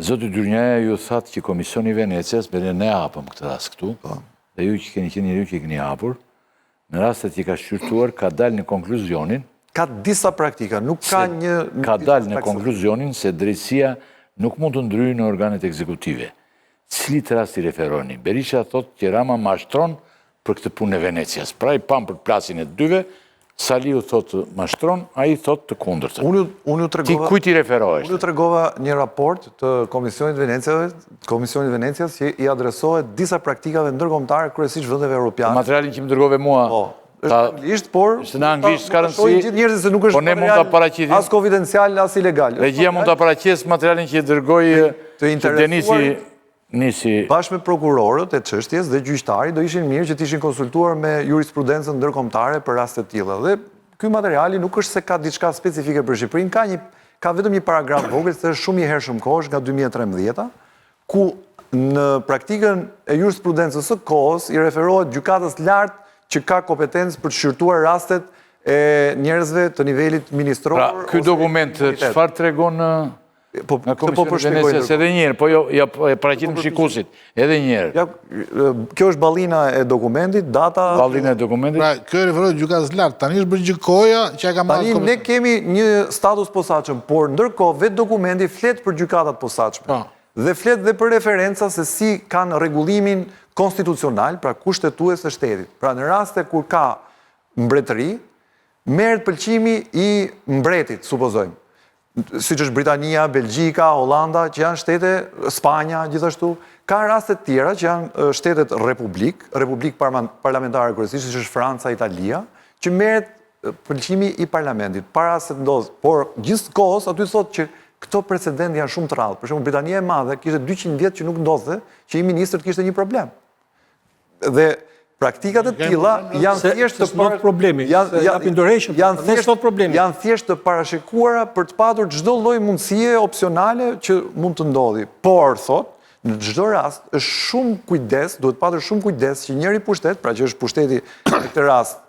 Zoti Dyrnjaja ju thatë që Komisioni Venecias, bërë ne hapëm këtë rast këtu, dhe ju që keni qenë njëri që keni hapur, në rastet që ka shqyrtuar, ka dalë në konkluzionin, ka disa praktika, nuk ka një... Ka dalë në konkluzionin se drejtësia nuk mund të ndryjë në organet ekzekutive. Cilit rast i referoni? Berisha thot që Rama mashtron për këtë punë e Venecias. Pra i pam për plasin e dyve, Saliu thot mashtron, a i thot të kundërtën. Ti kujt i referohesh? Unë ju tregova një raport të Komisionit Venecias që i adresohet disa praktikave ndërkombëtare kryesisht vendeve europiane. Materialin që më dërgove mua. Është anglisht, por... Është në anglisht, s'ka rëndësi, po ne mund të paraqitim. As konfidencial, as ilegal. Regjia mund të paraqes materialin që i dërgoj që Denisi nisi. Bashkë me prokurorët e çështjes dhe gjyqtari do ishin mirë që të ishin konsultuar me jurisprudencën ndërkombëtare për raste të tilla. Dhe ky materiali nuk është se ka diçka specifike për Shqipërinë, ka vetëm një paragraf vogël se është shumë i hershëm kohësh nga 2013, ku në praktikën e jurisprudencës së kohës i referohet gjykatës lartë që ka kompetencë për të shqyrtuar rastet e njerëzve të nivelit ministror. Pra, ky dokument çfarë tregon nga Komisioni Venecias edhe njëherë, po ja paraqitim shikuesit, edhe njëherë. Kjo është ballina e dokumentit, data... Ballina e dokumentit? Pra, kjo referohet gjykatës lartë, tani është bërë gjykoja që e ka marrë komisioni. Tani ne kemi një status posaçëm, por ndërkohë vetë dokumenti flet për gjykatat posaçme. Dhe flet dhe për referenca se si kanë rregullimin konstitucional, pra kushtetues të shtetit. Pra në raste kur ka mbretëri, merret pëlqimi i mbretit, supozojmë. Siç është Britania, Belgjika, Hollanda, që janë shtete, Spanja, gjithashtu, ka raste të tjera që janë shtetet republik parlamentare kryesisht, siç është Franca, Italia, që merret pëlqimi i parlamentit para se të ndodhë. Por gjithkohës aty thotë që këto precedent janë shumë të rrallë. Për shembull, Britania e Madhe kishte 200 vjet që nuk ndodhte, që i ministrit kishte një problem. Dhe praktikat e tilla janë thjesht të parashikuara për të patur çdo lloj mundësie opsionale që mund të ndodhi. Por thot, në çdo rast është shumë kujdes, duhet patur shumë kujdes që njëri pushtet, pra që është pushteti në këtë rast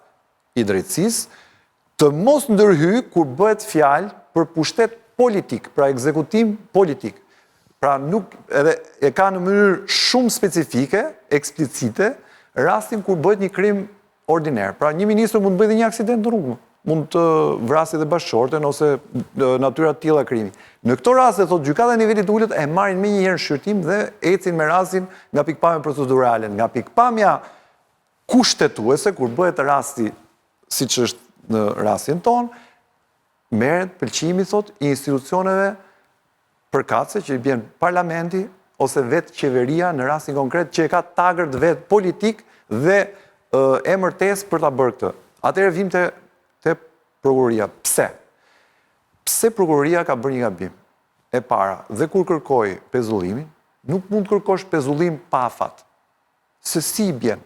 i drejtësisë, të mos ndërhyjë kur bëhet fjalë për pushtet politik, pra ekzekutim politik. Pra nuk edhe e ka në mënyrë shumë specifike, eksplicite, rastin kur bëhet një krim ordiner. Pra një ministër mund të bëjë një aksident në rrugë, mund të vrasë dhe bashkëshorten ose natyra të tilla krimi. Në këto raste, thot gjykata e nivelit të ulët e marrin me një herë shqyrtim dhe ecin me rastin nga pikpamja procedurale, nga pikpamja kushtetuese, kur bëhet rasti siç është në rastin ton, merret pëlqimi, thot, i institucioneve përkatëse që i bjen parlamenti ose vetë qeveria në rastin konkret që e ka tagërt vetë politik dhe emërtes për ta bërë këtë. Atëherë vim te prokuroria. Pse? Pse prokuroria ka bërë një gabim? E para, dhe kur kërkoi pezullimin, nuk mund të kërkosh pezullim pa afat. Se si i bjen?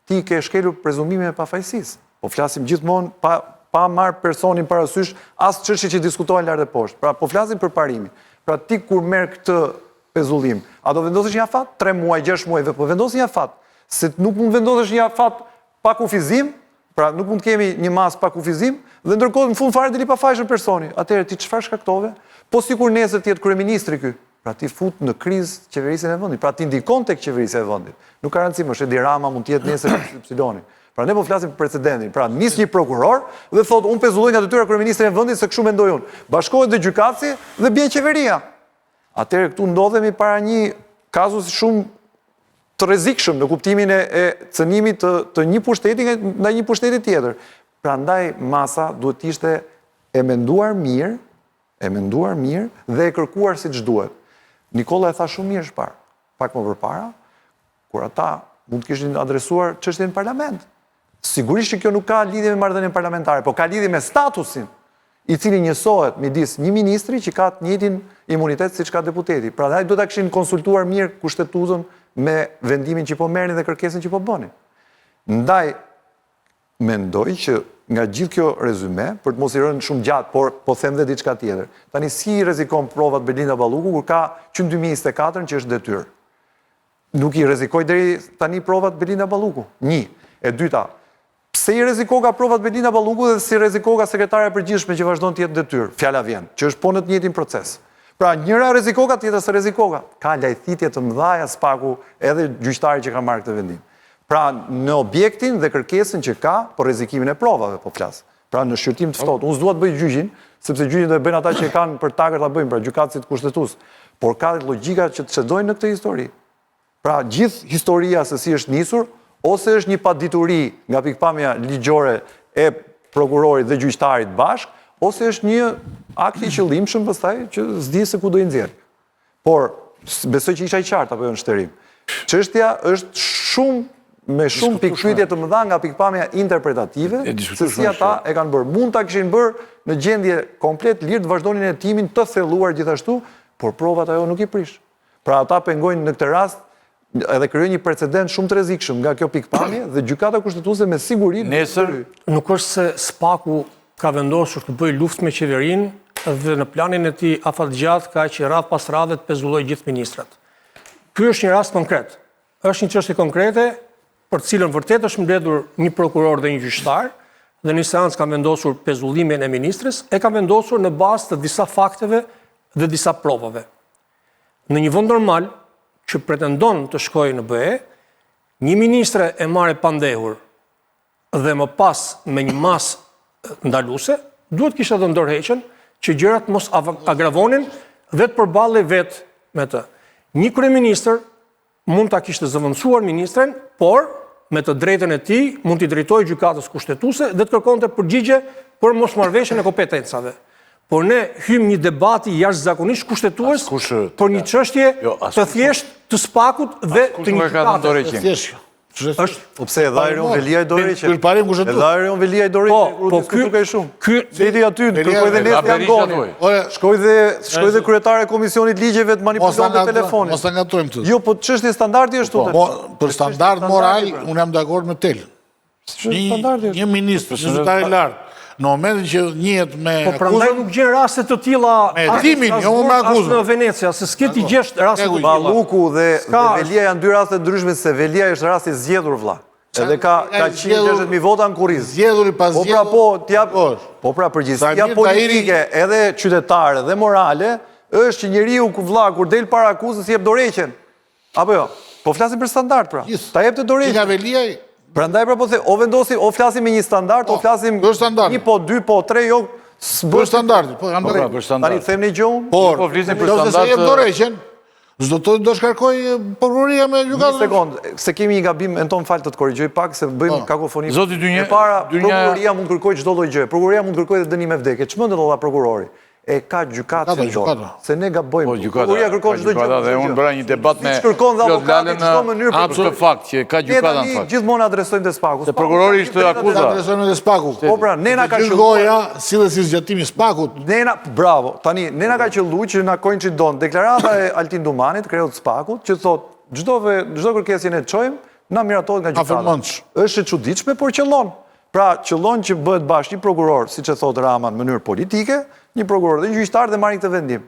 Ti ke shkelur prezumimin e pafajësisë. Po flasim gjithmonë pa marrë personin parasysh as çështje që diskutohen lart e poshtë. Pra po flasim për parimin. Pra ti kur merr këtë pezullim, a do vendosësh një afat 3 muaj, 6 muaj, po vendos një afat. Se nuk mund vendosësh një afat pa kufizim, pra nuk mund të kemi një mas pa kufizim, dhe ndërkohë në fund fare deli pafajshëm personi. Atëherë ti çfarë shkaktove? Po sikur nesër të jetë kryeministri ky, pra ti fut në krizë qeverisjen e vendit, pra ti ndikon tek qeverisja e vendit. Nuk ka rëndësi, më Edi Rama mund të jetë nesër Y. Pra ne po flasim për precedentin. Pra nis një prokuror dhe thot unë pezulloj nga detyra kryeministrit e vendit se kështu mendoj unë. Bashkohet dhe gjykatësi dhe bie qeveria. Atëherë këtu ndodhemi para një kazusi shumë të rrezikshëm në kuptimin e cënimit të një pushteti ndaj një pushteti tjetër. Prandaj masa duhet të ishte e menduar mirë dhe e kërkuar siç duhet. Nikola e tha shumë mirë shpar, pak më përpara, kur ata mund të kishin adresuar çështjen në parlament. Sigurisht që kjo nuk ka lidhje me marrëdhënien parlamentare, po ka lidhje me statusin i cili njësohet midis një ministri që ka të njëjtin imunitet siç ka deputeti. Prandaj duhet ta kishin konsultuar mirë kushtetutën me vendimin që po merrnin dhe kërkesën që po bënin. Ndaj mendoj që nga gjithë kjo rezume, për të mos i rënë shumë gjatë, por po them dhe diçka tjetër. Tani si i rrezikon provat Belinda Balluku kur ka që në 2024 që është detyrë? Nuk i rrezikoi deri tani provat Belinda Balluku. 1. E dyta, pse i rrezikoga provat Belinda Balluku dhe si rrezikoga sekretarja e përgjithshme që vazhdon të jetë detyrë? Fjala vjen, që është po në të njëjtin proces. Pra njëra rrezikoka, tjetra se rrezikoka. Ka lajthitje të mëdhaja Spaku edhe gjyqtari që ka marrë këtë vendim. Pra në objektin dhe kërkesën që ka për rrezikimin e provave po flas. Pra në shqyrtim të ftohtë. Unë s'dua të bëj gjyqin, sepse gjyqin do e bëjnë ata që kanë për takër ta bëjnë, pra gjykatësit kushtetues. Por ka logjika që të çdojnë në këtë histori. Pra gjithë historia se si është nisur, ose është një padituri nga pikpamja ligjore e prokurorit dhe gjyqtarit bashk, ose është një akt i qëllimshëm pastaj që s'di se ku do i nxjerr. Por besoj që isha i qartë apo jo në shtërim. Çështja është me shumë pikpyetje të mëdha nga pikpamja interpretative, se si ata e kanë bërë. Mund ta kishin bërë në gjendje komplet lirë të vazhdonin hetimin të thelluar gjithashtu, por provat ajo nuk i prish. Pra ata pengojnë në këtë rast edhe krijojnë një precedent shumë të rrezikshëm nga kjo pikpamje dhe gjykata kushtetuese me siguri nesër nuk është se Spaku ka vendosur të bëjë luftë me qeverinë dhe në planin e tij afatgjatë ka që radh pas radhe të pezulloj gjithë ministrat. Ky është një rast konkret. Është një çështje konkrete për të cilën vërtet është mbledhur një prokuror dhe një gjyqtar dhe një seancë ka vendosur pezullimin e ministres, e ka vendosur në bazë të disa fakteve dhe disa provave. Në një vend normal që pretendon të shkojë në BE, një ministre e marrë pandehur dhe më pas me një masë ndaluese, duhet kishte të ndërheqen që gjërat mos agravonin dhe të përballej vetë me të. Një kryeministër mund ta kishte zëvendësuar ministren, por me të drejtën e tij mund t'i drejtojë gjykatës kushtetuese dhe të kërkonte përgjigje për mosmarrveshjen e kompetencave. Por ne hym një debati jashtëzakonisht kushtetues për një çështje të thjeshtë të Spakut dhe të një gjykate. Po pse edhe Ajrion Velia i Dorreqen? Ky parim kushtetues. Edhe Ajrion Velia i Dorreqen, Po ky shumë. Ky deti aty, kërkoi dhe nesër janë goni. Shkoi dhe kryetare e komisionit ligjeve të manipulonte telefonin. Mos ta ngatrojmë këtë. Jo, po çështje standardi është Po, për standard moral, unë jam dakord me Tel. Një ministër, zyrtar i lartë, në momentin që njihet me Po prandaj nuk gjen raste të tilla me hetimin, jo me akuzën. Në Venecia, se s'ke ti gjesh raste të tilla. Balluku dhe Velia janë dy raste ndryshme, se Velia është rasti zgjedhur vlla. Edhe ka 160.000 vota në kurriz. Zgjedhur i pas zgjedhur. Po pra përgjegjësia politike edhe qytetare dhe morale është që njeriu vlla kur del para akuzës jep dorëheqjen. Apo jo? Po flasim për standard pra. Ta jep të dorëheqjen. Nga Velia prandaj pra po the, o vendosim, o flasim me një standard, o flasim një po, dy po, tre, jo, për standardi, po kanë për standard. Tani them në gjuhën. Por, po flisim për standard. Se jep dorëheqjen, do shkarkoj prokuroria me gjykatën. Një sekond, se kemi një gabim, në tonë falë të të korrigjoj pak, se bëjmë kakofoni. Zoti Dynja, e para, prokuroria mund kërkoj çdo lloj gjë. Prokuroria mund kërkoj dhe dënim me vdekje. Ç'mendet olla prokurori? E ka gjykatën në dorë. Se ne gabojmë. Prokuroria kërkon çdo gjë. Dhe unë bëra një debat me kërkon dhe avokati në çdo mënyrë për fakt që ka gjykata në fakt. Gjithmonë adresojmë te Spaku. Se prokurori ishte akuza. Adresojmë te Spaku. Po pra, nena ka qelluar. Goja sillet si zgjatimi i Spakut. Nena, bravo. Tani nena ka qelluar që na koincidon deklarata e Altin Dumanit, kreu të Spakut, që thotë çdo kërkesë ne çojmë, na miratohet nga gjykata. Është e çuditshme, por qellon. Pra, qëllon që bëhet bashkë një prokuror, siç e thotë Rama, në mënyrë politike, një prokuror dhe një gjyqtar dhe marrin këtë vendim.